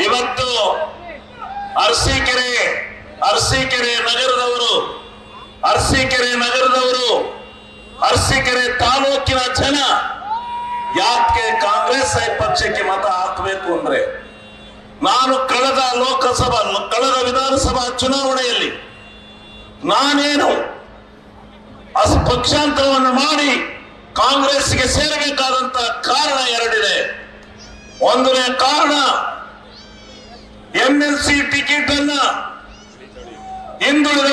ಇವತ್ತು ಅರಸೀಕೆರೆ ನಗರದವರು ಅರಸೀಕೆರೆ ತಾಲೂಕಿನ ಜನ ಯಾಕೆ ಕಾಂಗ್ರೆಸ್ ಪಕ್ಷಕ್ಕೆ ಮತ ಹಾಕಬೇಕು ಅಂದ್ರೆ, ನಾನು ಕಳೆದ ವಿಧಾನಸಭಾ ಚುನಾವಣೆಯಲ್ಲಿ ನಾನೇನು ಪಕ್ಷಾಂತರವನ್ನು ಮಾಡಿ ಕಾಂಗ್ರೆಸ್ಗೆ ಸೇರಬೇಕಾದಂತ ಕಾರಣ ಎರಡಿದೆ. ಒಂದನೇ ಕಾರಣ, MLC ಟಿಕೆಟ್ ಅನ್ನ ಹಿಂದುಳಿದ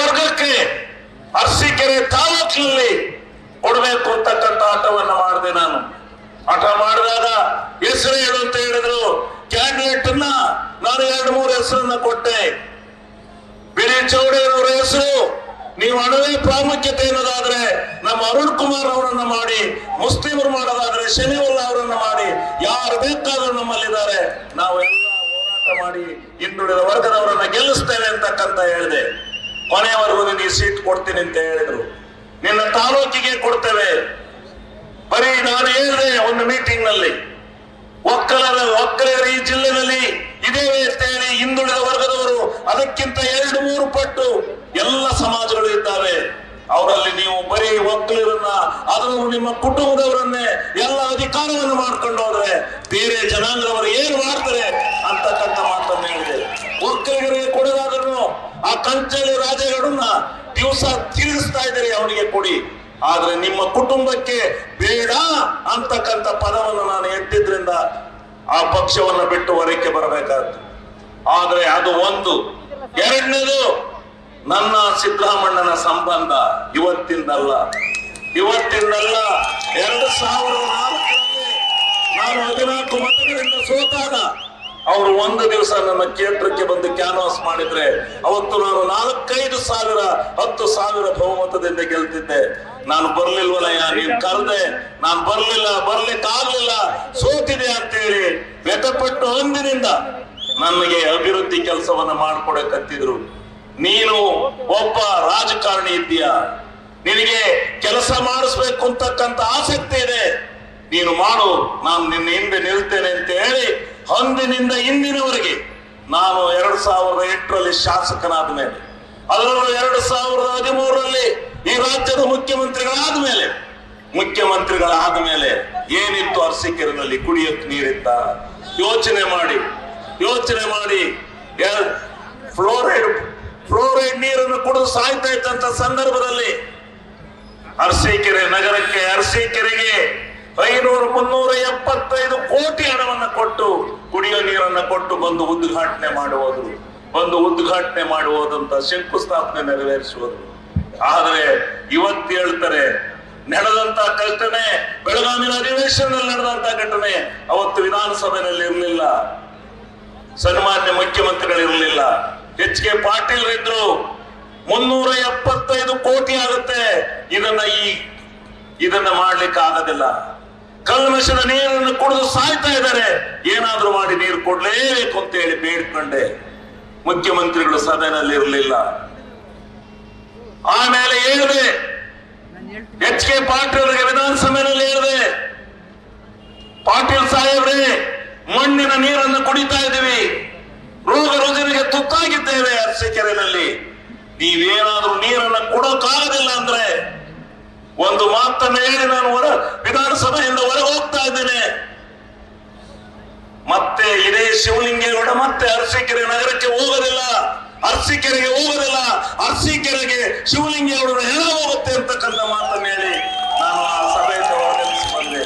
ವರ್ಗಕ್ಕೆ ಅರಸೀಕೆರೆ ತಾಲೂಕಿನಲ್ಲಿ ಕೊಡಬೇಕು ಅಂತಕ್ಕಂಥ ಆಟವನ್ನ ಮಾಡಿದೆ. ನಾನು ಆಟ ಮಾಡಿದಾಗ ಹೆಸರು ಹೇಳು ಅಂತ ಹೇಳಿದ್ರು. ಕ್ಯಾಂಡಿಡೇಟ್ ಅನ್ನ ನಾನು 2-3 ಹೆಸರನ್ನ ಕೊಟ್ಟೆ. ಬಿಳಿ ಚೌಡೇರವರ ಹೆಸರು, ನೀವು ಹಣವೇ ಪ್ರಾಮುಖ್ಯತೆ ಅನ್ನೋದಾದ್ರೆ ನಮ್ಮ ಅರುಣ್ ಕುಮಾರ್ ಅವರನ್ನ ಮಾಡಿ, ಮುಸ್ಲಿಮರು ಮಾಡೋದಾದ್ರೆ ಶನಿವಲ್ಲಾ ಅವರನ್ನ ಮಾಡಿ, ಯಾರು ಬೇಕಾದ್ರೂ ನಮ್ಮಲ್ಲಿದ್ದಾರೆ, ನಾವೆಲ್ಲ ಹೋರಾಟ ಮಾಡಿ ಹಿಂದುಳಿದ ವರ್ಗದವರನ್ನ ಗೆಲ್ಲಿಸ್ತೇವೆ ಅಂತಕ್ಕಂತ ಹೇಳಿದೆ. ಕೊನೆಯವರೆಗೂ ನಿನಗೆ ಸೀಟ್ ಕೊಡ್ತೀನಿ ಅಂತ ಹೇಳಿದ್ರು. ನಿನ್ನ ತಾಲೂಕಿಗೆ ಕೊಡ್ತೇವೆ. ಬರೀ ನಾನು ಹೇಳಿದೆ ಒಂದು ಮೀಟಿಂಗ್ ನಲ್ಲಿ, ಒಕ್ಕಲಿಗರ ಈ ಜಿಲ್ಲೆಯಲ್ಲಿ ಇದೇವೆ ಅಂತ ಹೇಳಿ ಹಿಂದುಳಿದ ವರ್ಗದವರು ಅದಕ್ಕಿಂತ 2-3 ಪಟ್ಟು ಎಲ್ಲ ಸಮಾಜಗಳು ಇದ್ದಾವೆ. ಅವರಲ್ಲಿ ನೀವು ಬರೀ ಒಕ್ಕಲಿಗರನ್ನ, ಅದನ್ನು ನಿಮ್ಮ ಕುಟುಂಬದವರನ್ನೇ ಎಲ್ಲ ಅಧಿಕಾರವನ್ನು ಮಾಡ್ಕೊಂಡು ಹೋದ್ರೆ ಬೇರೆ ಜನಾಂಗದವರು ಏನು ಮಾಡ್ತಾರೆ ಅಂತಕ್ಕಂಥ ಮಾತನ್ನು ಹೇಳಿದೆ. ಒಕ್ಕಲಿಗರಿಗೆ ಕೊಡೋದಾದ್ರೂ ಆ ಕಂಚಳಿ ರಾಜೇಗೌಡನ್ನ ದಿವಸ ತಿರುಗಿಸ್ತಾ ಇದ್ದೀರಿ, ಅವನಿಗೆ ಕೊಡಿ, ಆದ್ರೆ ನಿಮ್ಮ ಕುಟುಂಬಕ್ಕೆ ಬೇಡ ಅಂತಕ್ಕಂಥ ಪದವನ್ನು ನಾನು ಎತ್ತಿದ್ರಿಂದ ಆ ಪಕ್ಷವನ್ನು ಬಿಟ್ಟು ಹೊರಕ್ಕೆ ಬರಬೇಕಾಯ್ತು. ಆದ್ರೆ ಅದು ಒಂದು. ಎರಡನೇದು, ನನ್ನ ಸಿದ್ದರಾಮಣ್ಣನ ಸಂಬಂಧ ಇವತ್ತಿಂದಲ್ಲ 2004ರಲ್ಲಿ ನಾನು 14 ಮತಗಳಿಂದ ಸೋತಾಗ ಅವರು ಒಂದು ದಿವಸ ನನ್ನ ಕ್ಷೇತ್ರಕ್ಕೆ ಬಂದು ಕ್ಯಾನ್ವಾಸ್ ಮಾಡಿದ್ರೆ ಅವತ್ತು ನಾನು 4-5 ಸಾವಿರ 10,000 ಬಹುಮತದಿಂದ ಗೆಲ್ತಿದ್ದೆ. ನಾನು ಬರ್ಲಿಲ್ವಲಯ್ಯ, ನೀನ್ ಕರೆದೆ, ನಾನು ಬರ್ಲಿಕ್ಕಾಗ್ಲಿಲ್ಲ, ಸೋತಿದೆ ಅಂತೇಳಿ ವ್ಯಥಪಟ್ಟು ಅಂದಿನಿಂದ ನನಗೆ ಅಭಿವೃದ್ಧಿ ಕೆಲಸವನ್ನ ಮಾಡ್ಕೊಡಕತ್ತಿದ್ರು. ನೀನು ಒಬ್ಬ ರಾಜಕಾರಣಿ ಇದ್ದೀಯ, ನಿನಗೆ ಕೆಲಸ ಮಾಡಿಸ್ಬೇಕು ಅಂತಕ್ಕಂಥ ಆಸಕ್ತಿ ಇದೆ, ನೀನು ಮಾಡು, ನಾನು ನಿನ್ನ ಹಿಂದೆ ನಿಲ್ತೇನೆ ಅಂತ ಹೇಳಿ ಅಂದಿನಿಂದ ಇಂದಿನವರೆಗೆ ನಾನು 2008ರಲ್ಲಿ ಶಾಸಕನಾದ ಮೇಲೆ, ಅದರಲ್ಲೂ 2013ರಲ್ಲಿ ಈ ರಾಜ್ಯದ ಮುಖ್ಯಮಂತ್ರಿಗಳಾದ ಮೇಲೆ ಏನಿತ್ತು ಅರಸೀಕೆರೆನಲ್ಲಿ? ಕುಡಿಯಕ್ಕೆ ನೀರಿತ್ತ? ಯೋಚನೆ ಮಾಡಿ ಫ್ಲೋರೈಡ್ ನೀರನ್ನು ಕುಡಿದು ಸಾಯ್ತಾ ಇದ್ದಂತ ಸಂದರ್ಭದಲ್ಲಿ ಅರಸೀಕೆರೆಗೆ 500-375 ಕೋಟಿ ಹಣವನ್ನು ಕೊಟ್ಟು ಕುಡಿಯೋ ನೀರನ್ನ ಕೊಟ್ಟು ಬಂದು ಉದ್ಘಾಟನೆ ಮಾಡುವುದಂತ ಶಂಕುಸ್ಥಾಪನೆ ನೆರವೇರಿಸುವುದು. ಆದ್ರೆ ಇವತ್ತು ಹೇಳ್ತಾರೆ, ನಡೆದಂತ ಘಟನೆ, ಬೆಳಗಾವಿನ ಅಧಿವೇಶನದಲ್ಲಿ ನಡೆದಂತ ಘಟನೆ ಅವತ್ತು ವಿಧಾನಸಭೆಯಲ್ಲಿ ಇರಲಿಲ್ಲ, ಸನ್ಮಾನ್ಯ ಮುಖ್ಯಮಂತ್ರಿಗಳಿರಲಿಲ್ಲ, HK ಪಾಟೀಲ್ ಇದ್ರು. 375 ಕೋಟಿ ಆಗುತ್ತೆ, ಇದನ್ನ ಮಾಡ್ಲಿಕ್ಕೆ ಆಗೋದಿಲ್ಲ. ಕಲ್ಮಶದ ನೀರನ್ನು ಕುಡಿದು ಸಾಯ್ತಾ ಇದ್ದಾರೆ, ಏನಾದ್ರೂ ಮಾಡಿ ನೀರು ಕೊಡ್ಲೇಬೇಕು ಅಂತ ಹೇಳಿ ಬೇಡ್ಕೊಂಡೆ. ಮುಖ್ಯಮಂತ್ರಿಗಳು ಸದನಲ್ಲಿ ಇರಲಿಲ್ಲ. ಆಮೇಲೆ ಹೇಳಿದೆ, HK ಪಾಟೀಲ್ ವಿಧಾನಸಭೆಯಲ್ಲಿ ಹೇಳಿದೆ, ಪಾಟೀಲ್ ಸಾಹೇಬ್ರೆ, ಮಣ್ಣಿನ ನೀರನ್ನು ಕುಡಿತಾ ಇದ್ದೀವಿ, ರೋಗ ರುಜಿನಿಗೆ ತುತ್ತಾಗಿದ್ದೇವೆ ಅರಸೀಕೆರೆಯಲ್ಲಿ, ನೀವೇನಾದ್ರೂ ನೀರನ್ನು ಕೊಡೋಕ್ಕಾಗದಿಲ್ಲ ಅಂದ್ರೆ ಒಂದು ಮಾತನ್ನ ಹೇಳಿ ನಾನು ವಿಧಾನಸಭೆಯಿಂದ ಹೊರಗೆ ಹೋಗ್ತಾ ಇದ್ದೇನೆ. ಮತ್ತೆ ಇದೇ ಶಿವಲಿಂಗೇಗೌಡ ಮತ್ತೆ ಅರಸೀಕೆರೆ ನಗರಕ್ಕೆ ಹೋಗೋದಿಲ್ಲ, ಅರಸೀಕೆರೆಗೆ ಶಿವಲಿಂಗೇಗೌಡರ ಹೆಣ ಹೋಗುತ್ತೆ ಅಂತಕ್ಕಂಥ ಮಾತನ್ನ ಹೇಳಿ ನಾನು ಆ ಸಭೆಯಿಂದ ಹೊರಗಲಿಸಿ ಬಂದೆ.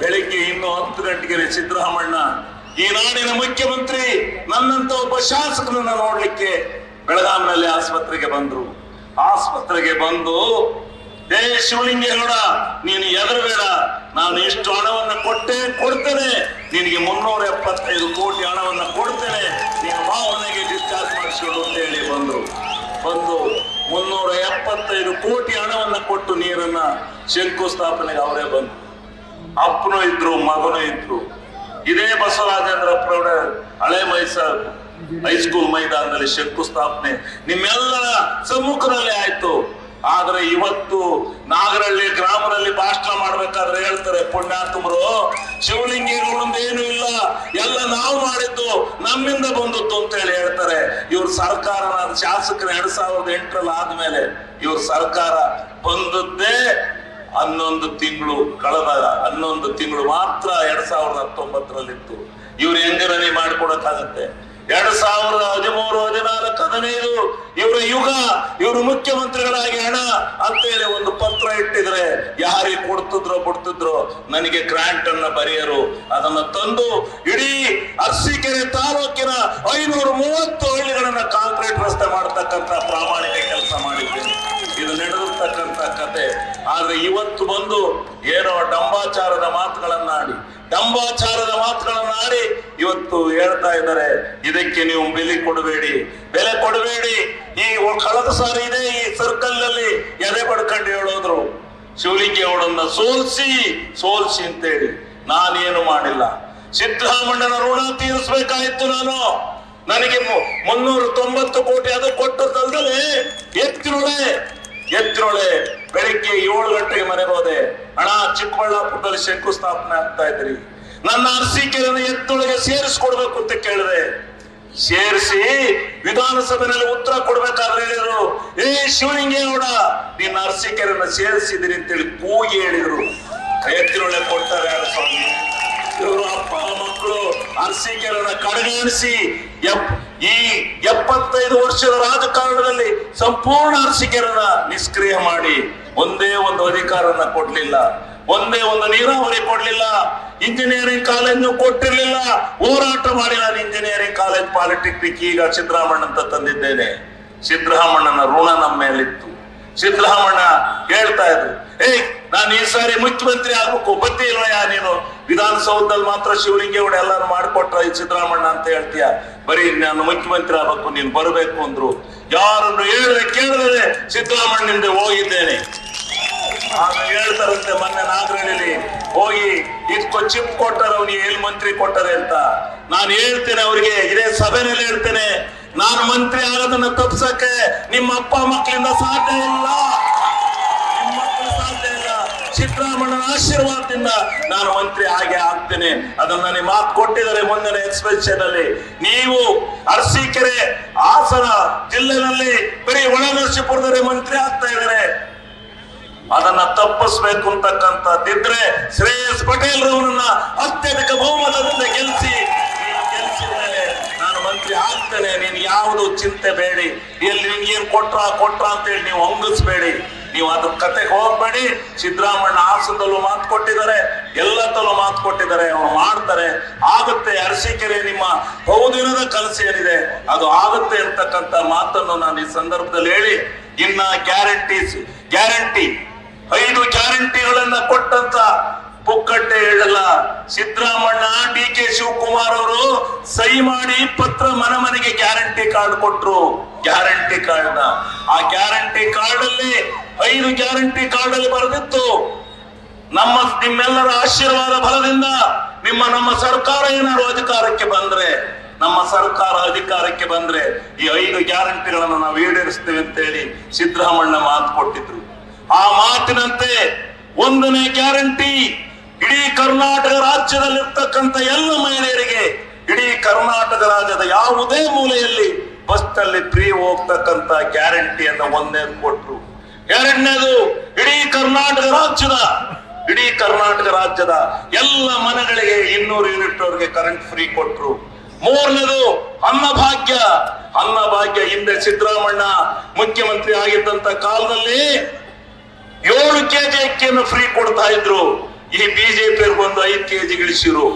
ಬೆಳಿಗ್ಗೆ ಇನ್ನು 10 ಗಂಟೆಗೆ ಸಿದ್ದರಾಮಣ್ಣ, ಈ ನಾಡಿನ ಮುಖ್ಯಮಂತ್ರಿ, ನನ್ನಂತ ಒಬ್ಬ ಶಾಸಕನನ್ನ ನೋಡ್ಲಿಕ್ಕೆ ಬೆಳಗಾವಿನಲ್ಲಿ ಆಸ್ಪತ್ರೆಗೆ ಬಂದು ಶಿವಲಿಂಗೇಗೌಡ, ನೀನು ಹೆದರಬೇಡ, ನಾನು ಇಷ್ಟು ಹಣವನ್ನು ಕೊಡ್ತೇನೆ, ನಿನಗೆ 375 ಕೋಟಿ ಹಣವನ್ನು ಕೊಡ್ತೇನೆ, ನೀನು ಮನೆಗೆ ಡಿಸ್ಚಾರ್ಜ್ ಮಾಡಿಸ್ಕೊಂಡು ಅಂತ ಹೇಳಿ ಬಂದು 375 ಕೋಟಿ ಹಣವನ್ನು ಕೊಟ್ಟು ನೀರನ್ನ ಶಂಕುಸ್ಥಾಪನೆಗೆ ಅವರೇ ಬಂದು. ಅಪ್ಪನೂ ಇದ್ರು, ಮಗನೂ ಇದ್ರು. ಇದೇ ಬಸವರಾಜೇಂದ್ರ ಪ್ರೌಢ ಹಳೆ ಮೈಸೂರು ಹೈಸ್ಕೂಲ್ ಮೈದಾನದಲ್ಲಿ ಶಂಕುಸ್ಥಾಪನೆ ನಿಮ್ಮೆಲ್ಲರ ಸಮ್ಮುಖದಲ್ಲಿ ಆಯ್ತು. ಆದ್ರೆ ಇವತ್ತು ನಾಗರಹಳ್ಳಿ ಗ್ರಾಮದಲ್ಲಿ ಭಾಷಣ ಮಾಡ್ಬೇಕಾದ್ರೆ ಹೇಳ್ತಾರೆ, ಪುಣ್ಯಾತ್ಮರು, ಶಿವಲಿಂಗೇಗೌಡಂದು ಏನು ಇಲ್ಲ, ಎಲ್ಲ ನಾವು ಮಾಡಿದ್ದು, ನಮ್ಮಿಂದ ಬಂದದ್ದು ಅಂತ ಹೇಳಿ ಹೇಳ್ತಾರೆ. ಇವ್ರ ಸರ್ಕಾರ, ನಾನು ಶಾಸಕರು 2008 ಆದ್ಮೇಲೆ ಇವ್ರ ಸರ್ಕಾರ ಬಂದದ್ದೇ 11 ತಿಂಗಳು, ಕಳೆದ 11 ತಿಂಗಳು ಮಾತ್ರ 2019 ಇವ್ರು ಹೆಂಗರನಿ ಮಾಡ್ಕೊಡಕ್ಕಾಗತ್ತೆ? 2013, 14, 15 ಇವರ ಯುಗ, ಇವರು ಮುಖ್ಯಮಂತ್ರಿಗಳಾಗಿ ಹಣ ಅಂತೇಳಿ ಒಂದು ಪತ್ರ ಇಟ್ಟಿದ್ರೆ ಯಾರಿಗೆ ಕೊಡ್ತಿದ್ರೋ ಬಿಡ್ತಿದ್ರು, ನನಗೆ ಗ್ರಾಂಟ್ ಅನ್ನ ಬರೆಯರು ಅದನ್ನ ತಂದು ಇಡೀ ಅರಸೀಕೆರೆ ತಾಲೂಕಿನ 530 ಹಳ್ಳಿಗಳನ್ನ ಕಾಂಕ್ರೀಟ್ ರಸ್ತೆ ಮಾಡತಕ್ಕಂತ ಪ್ರಾಮಾಣಿಕ ಕೆಲಸ ಮಾಡಿದ್ದೇನೆ. ಇದು ನಡೆದಿರ್ತಕ್ಕಂಥ ಕತೆ. ಆದ್ರೆ ಇವತ್ತು ಬಂದು ಏನೋ ಡಂಬಾಚಾರದ ಮಾತುಗಳನ್ನಾಡಿ ಇವತ್ತು ಹೇಳ್ತಾ ಇದ್ದಾರೆ, ಇದಕ್ಕೆ ನೀವು ಬೆಲೆ ಕೊಡಬೇಡಿ. ಈ ಕಳೆದ ಸಾರಿ ಇದೆ ಈ ಸರ್ಕಲ್ ನಲ್ಲಿ ಎದೆ ಪಡ್ಕೊಂಡು ಹೇಳೋದ್ರು, ಶಿವಲಿಂಗೇಗೌಡನ್ನ ಸೋಲ್ಸಿ ಅಂತೇಳಿ. ನಾನೇನು ಮಾಡಿಲ್ಲ. ಸಿದ್ದರಾಮಣ್ಣನ ಋಣ ತೀರಿಸಬೇಕಾಯಿತು. ನನಗೆ 390 ಕೋಟಿ ಅದು ಕೊಟ್ಟದಲ್ದಲೆ ಎತ್ತಿನೊಳೆ ಬೆಳಿಗ್ಗೆ 7 ಗಂಟೆಗೆ ಮನೆಗೆ ಹೋದೆ. ಹಣ ಚಿಕ್ಕಬಳ್ಳಾಪುರದಲ್ಲಿ ಶಂಕುಸ್ಥಾಪನೆ ಆಗ್ತಾ ಇದ್ರಿ, ನನ್ನ ಅರಸೀಕೆರೆಯನ್ನು ಎತ್ತೊಳಗೆ ಸೇರಿಸ್ಕೊಡ್ಬೇಕು ಅಂತ ಕೇಳಿದೆ. ಸೇರಿಸಿ ವಿಧಾನಸಭೆಯಲ್ಲಿ ಉತ್ತರ ಕೊಡ್ಬೇಕಾದ್ರೆ ಹೇಳಿದ್ರು, ಶಿವಲಿಂಗೇಗೌಡ ನಿನ್ನ ಅರಸೀಕೆರೆಯನ್ನು ಸೇರಿಸಿದಿರಿ ಅಂತೇಳಿ ಕೂಗಿ ಹೇಳಿದ್ರು. ಎತ್ತಿನೊಳೆ ಕೊಡ್ತಾರೆ ಸ್ವಾಮಿ. ಇವರು ಅಪ್ಪ ಮಕ್ಕಳು ಅರಸೀಕೆರೆಯನ್ನು ಕಡೆಗಣಿಸಿ ಈ 75 ವರ್ಷದ ರಾಜಕಾರಣದಲ್ಲಿ ಸಂಪೂರ್ಣ ಅರಸೀಕೆರೆಯನ್ನ ನಿಷ್ಕ್ರಿಯ ಮಾಡಿ ಒಂದೇ ಒಂದು ಅಧಿಕಾರನ ಕೊಡ್ಲಿಲ್ಲ, ಒಂದೇ ಒಂದು ನೀರಾವರಿ ಕೊಡ್ಲಿಲ್ಲ, ಇಂಜಿನಿಯರಿಂಗ್ ಕಾಲೇಜ್ ಕೊಟ್ಟಿರ್ಲಿಲ್ಲ. ಹೋರಾಟ ಮಾಡಿ ನಾನು ಇಂಜಿನಿಯರಿಂಗ್ ಕಾಲೇಜ್ ಪಾಲಿಟೆಕ್ನಿಕ್ ಈಗ ಸಿದ್ದರಾಮಣ್ಣ ಅಂತ ತಂದಿದ್ದೇನೆ. ಸಿದ್ದರಾಮಣ್ಣನ ಋಣ ನಮ್ಮ ಮೇಲಿತ್ತು. ಸಿದ್ದರಾಮಣ್ಣ ಹೇಳ್ತಾ ಇದ್ರು, ನಾನು ಈ ಸಾರಿ ಮುಖ್ಯಮಂತ್ರಿ ಆಗ್ಬೇಕು, ಬತ್ತಿ ಇಲ್ವಯ್ಯ ನೀನು? ವಿಧಾನಸೌಧದಲ್ಲಿ ಮಾತ್ರ ಶಿವಲಿಂಗೇಗೌಡ ಎಲ್ಲಾರು ಮಾಡಿಕೊಟ್ರ ಈ ಸಿದ್ದರಾಮಣ್ಣ ಅಂತ ಹೇಳ್ತೀಯ, ಬರೀ ನಾನು ಮುಖ್ಯಮಂತ್ರಿ ಆಗ್ಬೇಕು, ನೀನು ಬರಬೇಕು ಅಂದ್ರು. ಯಾರನ್ನು ಕೇಳಿದ್ರೆ ಸಿದ್ದರಾಮಣ್ಣಿಂದ ಹೋಗಿದ್ದೇನೆ. ಹೇಳ್ತಾರಂತೆ ಮೊನ್ನೆ ನಾಗರಹಳ್ಳಿಲಿ ಹೋಗಿ ಇದಕ್ಕೂ ಚಿಪ್ ಕೊಟ್ಟಾರ, ಅವ್ನಿಗೆ ಎಲ್ಲಿ ಮಂತ್ರಿ ಕೊಟ್ಟಾರೆ ಅಂತ. ನಾನು ಹೇಳ್ತೇನೆ ಅವ್ರಿಗೆ, ಇದೇ ಸಭೆಯಲ್ಲಿ ಹೇಳ್ತೇನೆ, ನಾನು ಮಂತ್ರಿ ಆಗೋದನ್ನ ತಪ್ಸಕ್ಕೆ ನಿಮ್ಮ ಅಪ್ಪ ಮಕ್ಕಳಿಂದ ಸಾಧ್ಯ ಇಲ್ಲ. ಸಿದ್ದರಾಮಣ್ಣನ ಆಶೀರ್ವಾದದಿಂದ ನಾನು ಮಂತ್ರಿ ಆಗ್ತೇನೆ. ಅದನ್ನ ನನಗೆ ಮಾತು ಕೊಟ್ಟಿದ್ದಾರೆ ಮುಂದಿನ ಎಕ್ಸ್ಪೆನ್ಷನ್ ಅಲ್ಲಿ. ನೀವು ಅರಸೀಕೆರೆ ಹಾಸನ ಜಿಲ್ಲೆನಲ್ಲಿ ಬರೀ ಒಳನರಸೀಪುರದಲ್ಲಿ ಮಂತ್ರಿ ಆಗ್ತಾ ಇದ್ದಾರೆ. ಅದನ್ನ ತಪ್ಪಿಸ್ಬೇಕು ಅಂತಕ್ಕಂಥದ್ದಿದ್ರೆ ಶ್ರೇಯಸ್ ಪಟೇಲ್ ರವರನ್ನ ಅತ್ಯಧಿಕ ಬಹುಮತದಿಂದ ಗೆಲ್ಲಿಸಿದ ಮೇಲೆ ನಾನು ಮಂತ್ರಿ ಆಗ್ತೇನೆ. ನೀನು ಯಾವುದು ಚಿಂತೆ ಬೇಡಿ, ಎಲ್ಲಿ ನಿಮ್ಗೇನ್ ಕೊಟ್ರ ಅಂತೇಳಿ ನೀವು ಹಂಗಿಸ್ಬೇಡಿ. ನೀವು ಅದ್ರ ಕತೆಗೆ ಹೋಗ್ಬೇಡಿ. ಸಿದ್ದರಾಮಣ್ಣ ಹಾಸನದಲ್ಲೂ ಮಾತು ಕೊಟ್ಟಿದ್ದಾರೆ, ಎಲ್ಲದಲ್ಲೂ ಮಾತು ಕೊಟ್ಟಿದ್ದಾರೆ, ಅವ್ರು ಮಾಡ್ತಾರೆ. ಆಗುತ್ತೆ. ಅರಸೀಕೆರೆ ನಿಮ್ಮ ಬಹುದಿನದ ಕನಸು ಏನಿದೆ ಅದು ಆಗುತ್ತೆ ಅಂತಕ್ಕಂಥ ಮಾತನ್ನು ನಾನು ಈ ಸಂದರ್ಭದಲ್ಲಿ ಹೇಳಿ, ಇನ್ನ ಗ್ಯಾರಂಟಿ 5 ಗ್ಯಾರಂಟಿಗಳನ್ನ ಕೊಟ್ಟಂತ ಪುಕ್ಕಟ್ಟೆ ಹೇಳಲ್ಲ. ಸಿದ್ದರಾಮಣ್ಣ ಡಿ.ಕೆ. ಶಿವಕುಮಾರ್ ಅವರು ಸಹಿ ಮಾಡಿ ಪತ್ರ ಮನೆಗೆ ಗ್ಯಾರಂಟಿ ಕಾರ್ಡ್ ಕೊಟ್ರು. ಗ್ಯಾರಂಟಿ ಕಾರ್ಡ್ ಆ ಗ್ಯಾರಂಟಿ ಕಾರ್ಡ್ ಅಲ್ಲಿ 5 ಗ್ಯಾರಂಟಿ ಕಾರ್ಡ್ ಅಲ್ಲಿ ಬರೆದಿತ್ತು, ನಿಮ್ಮೆಲ್ಲರ ಆಶೀರ್ವಾದ ಬಲದಿಂದ ನಮ್ಮ ಸರ್ಕಾರ ಏನಾದ್ರು ಅಧಿಕಾರಕ್ಕೆ ಬಂದ್ರೆ ಈ 5 ಗ್ಯಾರಂಟಿಗಳನ್ನು ನಾವು ಈಡೇರಿಸ್ತೇವೆ ಅಂತೇಳಿ ಸಿದ್ದರಾಮಣ್ಣ ಮಾತು ಕೊಟ್ಟಿದ್ರು. ಆ ಮಾತಿನಂತೆ 1ನೇ ಗ್ಯಾರಂಟಿ ಇಡೀ ಕರ್ನಾಟಕ ರಾಜ್ಯದಲ್ಲಿರ್ತಕ್ಕಂಥ ಎಲ್ಲ ಮಹಿಳೆಯರಿಗೆ, ಇಡೀ ಕರ್ನಾಟಕ ರಾಜ್ಯದ ಯಾವುದೇ ಮೂಲೆಯಲ್ಲಿ ಬಸ್ ನಲ್ಲಿ ಫ್ರೀ ಹೋಗ್ತಕ್ಕಂಥ ಗ್ಯಾರಂಟಿಯನ್ನು 1ನೇದು ಕೊಟ್ರು. 2ನೇದು ಇಡೀ ಕರ್ನಾಟಕ ರಾಜ್ಯದ ಎಲ್ಲ ಮನೆಗಳಿಗೆ 200 ಯೂನಿಟ್ ಅವರಿಗೆ ಕರೆಂಟ್ ಫ್ರೀ ಕೊಟ್ರು. 3ನೇದು ಅನ್ನಭಾಗ್ಯ ಹಿಂದೆ ಸಿದ್ದರಾಮಣ್ಣ ಮುಖ್ಯಮಂತ್ರಿ ಆಗಿದ್ದಂತ ಕಾಲದಲ್ಲಿ 7 ಕೆಜಿ ಅಕ್ಕಿಯನ್ನು ಫ್ರೀ ಕೊಡ್ತಾ ಇದ್ರು. ಈ ಬಿಜೆಪಿ ಬಂದು 5 ಕೆಜಿ ಇಳಿಸಿರು.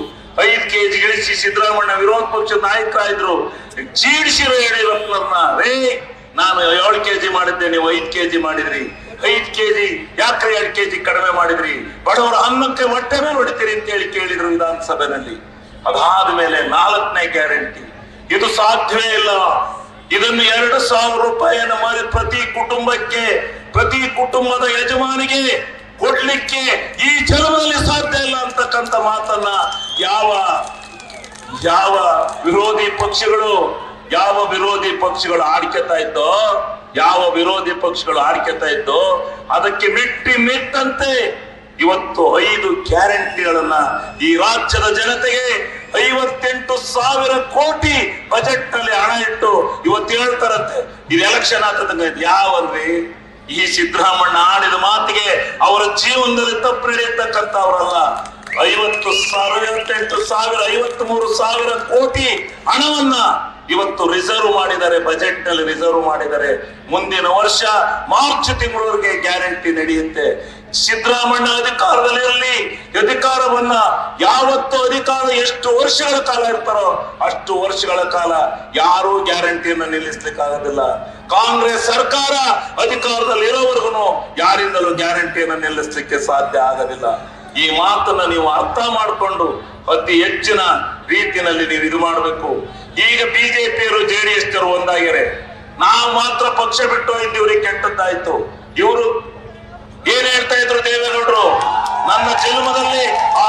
5 ಕೆಜಿ ಇಳಿಸಿ ಸಿದ್ದರಾಮಣ್ಣ ವಿರೋಧ ಪಕ್ಷದ ನಾಯಕರಾದ್ರು. ಚೀಡಿಸಿರೋ ಯಡಿಯೂರಪ್ಪನವ್ರನ್ನ, ನಾನು 7 ಕೆಜಿ ಮಾಡಿದ್ದೆ, ನೀವು 5 ಕೆಜಿ ಮಾಡಿದ್ರಿ. 5 ಕೆಜಿ ಯಾಕ್ರೆ 2 ಕೆಜಿ ಕಡಿಮೆ ಮಾಡಿದ್ರಿ? ಬಡವರ ಅನ್ನಕ್ಕೆ ಹೊಟ್ಟೆ ಮೇಲೆ ಹೊಡಿತೀರಿ ಅಂತ ಹೇಳಿ ಕೇಳಿದ್ರು ವಿಧಾನಸಭೆಯಲ್ಲಿ. ಅದಾದ್ಮೇಲೆ 4ನೇ ಗ್ಯಾರಂಟಿ. ಇದು ಸಾಧ್ಯವೇ ಇಲ್ಲ. ಇದನ್ನು 2,000 ರೂಪಾಯಿಯನ್ನು ಮಾಡಿ ಪ್ರತಿ ಕುಟುಂಬದ ಯಜಮಾನಿಗೆ ಕೊಡ್ಲಿಕ್ಕೆ ಈ ಜನ್ಮದಲ್ಲಿ ಸಾಧ್ಯ ಇಲ್ಲ ಅಂತಕ್ಕಂಥ ಮಾತನ್ನ ಯಾವ ವಿರೋಧಿ ಪಕ್ಷಗಳು ಆಡ್ಕೆತಾ ಇದ್ದೋ ಅದಕ್ಕೆ ಮೆಟ್ಟಂತೆ ಇವತ್ತು 5 ಗ್ಯಾರಂಟಿಗಳನ್ನ ಈ ರಾಜ್ಯದ ಜನತೆಗೆ 58,000 ಕೋಟಿ ಬಜೆಟ್ ನಲ್ಲಿ ಹಣ ಇಟ್ಟು ಇವತ್ತು ಹೇಳ್ತಾರಂತೆ ಇದು ಎಲೆಕ್ಷನ್ ಆಗ್ತದಂಗ. ಯಾವನ್ರಿ ಈ ಸಿದ್ದರಾಮಣ್ಣ ಆಡಿದ ಮಾತಿಗೆ ಅವರ ಜೀವನದಲ್ಲಿ ತಪ್ಪು ನಡೆಯತಕ್ಕಂಥವ್ರಲ್ಲ. 53,000 ಕೋಟಿ ಹಣವನ್ನ ಇವತ್ತು ರಿಸರ್ವ್ ಮಾಡಿದ್ದಾರೆ, ಬಜೆಟ್ ನಲ್ಲಿ ರಿಸರ್ವ್ ಮಾಡಿದ್ದಾರೆ. ಮುಂದಿನ ವರ್ಷ ಮಾರ್ಚ್ ತಿಂಗಳವರೆಗೆ ಗ್ಯಾರಂಟಿ ನಡೆಯುತ್ತೆ. ಸಿದ್ದರಾಮಣ್ಣ ಅಧಿಕಾರದಲ್ಲಿರಲಿ, ಅಧಿಕಾರವನ್ನ ಯಾವತ್ತು ಅಧಿಕಾರ ಎಷ್ಟು ವರ್ಷಗಳ ಕಾಲ ಇರ್ತಾರೋ ಅಷ್ಟು ವರ್ಷಗಳ ಕಾಲ ಯಾರೂ ಗ್ಯಾರಂಟಿಯನ್ನ ನಿಲ್ಲಿಸ್ಲಿಕ್ಕಾಗೋದಿಲ್ಲ. ಕಾಂಗ್ರೆಸ್ ಸರ್ಕಾರ ಅಧಿಕಾರದಲ್ಲಿ ಇರೋವರೆಗೂ ಯಾರಿಂದಲೂ ಗ್ಯಾರಂಟಿಯನ್ನ ನಿಲ್ಲಿಸ್ಲಿಕ್ಕೆ ಸಾಧ್ಯ ಆಗೋದಿಲ್ಲ. ಈ ಮಾತನ್ನ ನೀವು ಅರ್ಥ ಮಾಡಿಕೊಂಡು ಅತಿ ಹೆಚ್ಚಿನ ರೀತಿಯಲ್ಲಿ ನೀವು ಇದು ಮಾಡಬೇಕು. ಈಗ ಬಿಜೆಪಿಯವರು ಜೆಡಿಎಸ್ ಒಂದಾಗ್ಯಾರೆ. ನಾವು ಮಾತ್ರ ಪಕ್ಷ ಬಿಟ್ಟು ಇವ್ರಿಗೆ ಕೆಟ್ಟದ್ದಾಯ್ತು. ಇವರು ಏನ್ ಹೇಳ್ತಾ ಇದ್ರು ದೇವೇಗೌಡರು, ನನ್ನ ಜನ್ಮದಲ್ಲಿ ಆ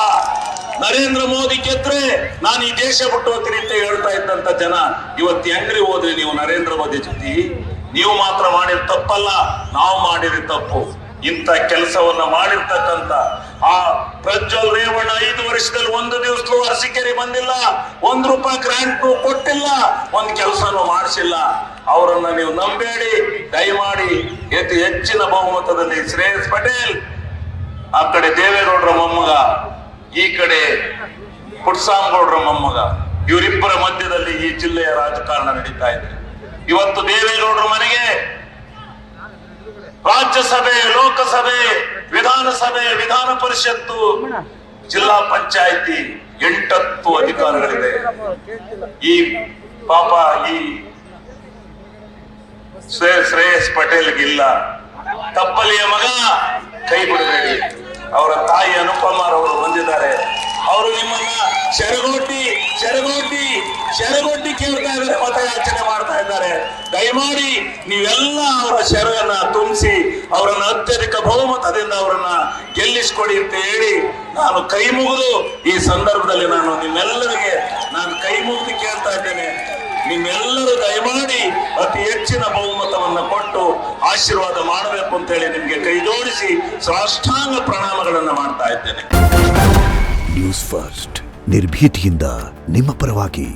ನರೇಂದ್ರ ಮೋದಿ ಗೆದ್ರೆ ನಾನು ಈ ದೇಶ ಬಿಟ್ಟು ಹೋಗ್ತೀನಿ ಅಂತ ಹೇಳ್ತಾ ಇದ್ದಂತ ಜನ ಇವತ್ತು ಹೆಂಗ್ರಿ ಹೋದ್ರಿ ನೀವು ನರೇಂದ್ರ ಮೋದಿ ಜೊತೆ? ನೀವು ಮಾತ್ರ ಮಾಡಿದ ತಪ್ಪಲ್ಲ, ನಾವು ಮಾಡಿದ ತಪ್ಪು. ಇಂಥ ಕೆಲಸವನ್ನ ಮಾಡಿರ್ತಕ್ಕಂಥ ಆ ಪ್ರಜ್ವಲ್ ರೇವಣ್ಣ 5 ವರ್ಷದಲ್ಲಿ ಒಂದು ದಿವಸಲೂ ಅರಸೀಕೆರೆ ಬಂದಿಲ್ಲ, ₹1 ಗ್ರಾಂಟ್ ಕೊಟ್ಟಿಲ್ಲ, ಒಂದು ಕೆಲಸನೂ ಮಾಡಿಸಿಲ್ಲ. ಅವರನ್ನ ನೀವು ನಂಬೇಡಿ. ದಯಮಾಡಿ ಹೆಚ್ಚಿನ ಬಹುಮತದಲ್ಲಿ ಶ್ರೇಯಸ್ ಪಟೇಲ್, ಆ ಕಡೆ ದೇವೇಗೌಡರ ಮೊಮ್ಮಗ, ಈ ಕಡೆ ಪುಟ್ಸಾಂಗೌಡರ ಮೊಮ್ಮಗ, ಇವರಿಬ್ಬರ ಮಧ್ಯದಲ್ಲಿ ಈ ಜಿಲ್ಲೆಯ ರಾಜಕಾರಣ ನಡೀತಾ ಇದೆ. ಇವತ್ತು ದೇವೇಗೌಡರ ಮನೆಗೆ ರಾಜ್ಯಸಭೆ, ಲೋಕಸಭೆ, ವಿಧಾನಸಭೆ, ವಿಧಾನ ಪರಿಷತ್ತು, ಜಿಲ್ಲಾ ಪಂಚಾಯಿತಿ 8 ಅಧಿಕಾರಗಳಿದೆ. ಈ ಪಾಪ ಈ ಶ್ರೇಯಸ್ ಪಟೇಲ್ಗಿಲ್ಲ. ತಪ್ಪಲಿಯ ಮಗ ಕೈ ಬಿಡಬೇಡಿ. ಅವರ ತಾಯಿ ಅನುಪಮಾರವರು ಬಂದಿದ್ದಾರೆ. ಅವರು ನಿಮ್ಮನ್ನ ಶರಗೊಡ್ಡಿ ಕೇಳ್ತಾ ಇದ್ದಾರೆ, ಮತಯಾಚನೆ ಮಾಡ್ತಾ ಇದ್ದಾರೆ. ದಯಮಾಡಿ ನೀವೆಲ್ಲ ಅವರ ಶರವನ್ನ ತುಂಬಿಸಿ ಅವರನ್ನ ಅತ್ಯಧಿಕ ಬಹುಮತದಿಂದ ಅವರನ್ನ ಗೆಲ್ಲಿಸ್ಕೊಡಿ ಅಂತ ಹೇಳಿ ನಾನು ಕೈ ಮುಗಿದು ಈ ಸಂದರ್ಭದಲ್ಲಿ ನಿಮ್ಮೆಲ್ಲರಿಗೆ ಕೈ ಮುಗಿದು ಕೇಳ್ತಾ ಇದ್ದೇನೆ. ನಿಮ್ಮೆಲ್ಲರೂ ದಯಮಾಡಿ ಅತಿ ಹೆಚ್ಚಿನ ಬಹುಮತವನ್ನ ಕೊಟ್ಟು ಆಶೀರ್ವಾದ ಮಾಡಬೇಕು ಅಂತ ಹೇಳಿ ನಿಮ್ಗೆ ಕೈ ಜೋಡಿಸಿ ಸಾಷ್ಟಾಂಗ ಪ್ರಣಾಮಗಳನ್ನ ಮಾಡ್ತಾ ಇದ್ದೇನೆ. ನ್ಯೂಸ್ ಫಸ್ಟ್, ನಿರ್ಭೀತಿಯಿಂದ ನಿಮ್ಮ ಪರವಾಗಿ.